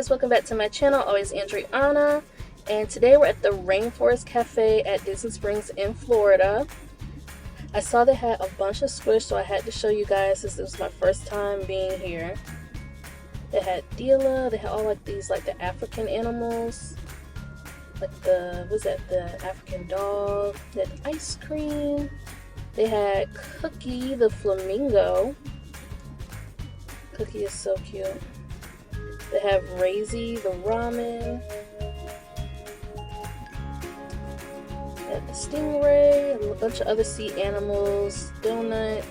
guys, welcome back to my channel, always Andriana, and today we're at the Rainforest Cafe at Disney Springs in Florida. I saw they had a bunch of Squish, so I had to show you guys since it was my first time being here. They had Dila, they had all like these like the African animals, like the, what's that, the African dog, they had ice cream, they had Cookie the flamingo. Cookie is so cute. They have Razy the ramen. They have the stingray and a bunch of other sea animals. Donut.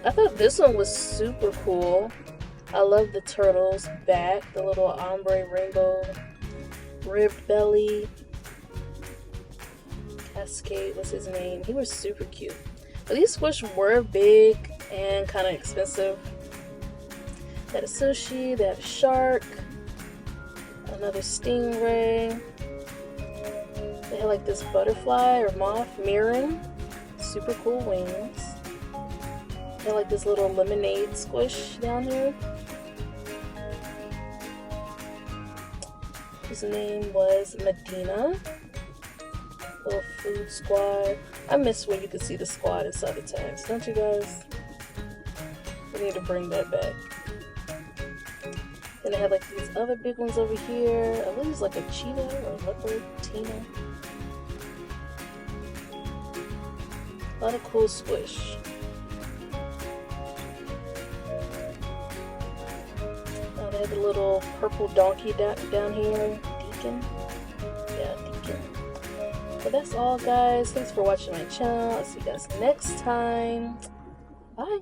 I thought this one was super cool. I love the turtle's back, the little ombre rainbow ribbed belly. Cascade was his name. He was super cute. But these Squish were big and kind of expensive. They had a sushi, they had a shark, another stingray. They had like this butterfly or moth mirroring. Super cool wings. They had like this little lemonade Squish down here. His name was Medina. Little food squad. I miss when you could see the squad inside the tags, don't you guys? We need to bring that back. Then they have like these other big ones over here. I believe it's like a cheetah or leopard, Tina. A lot of cool Squish. They had the little purple donkey down here. Deacon. Yeah, Deacon. But that's all, guys. Thanks for watching my channel. I'll see you guys next time. Bye.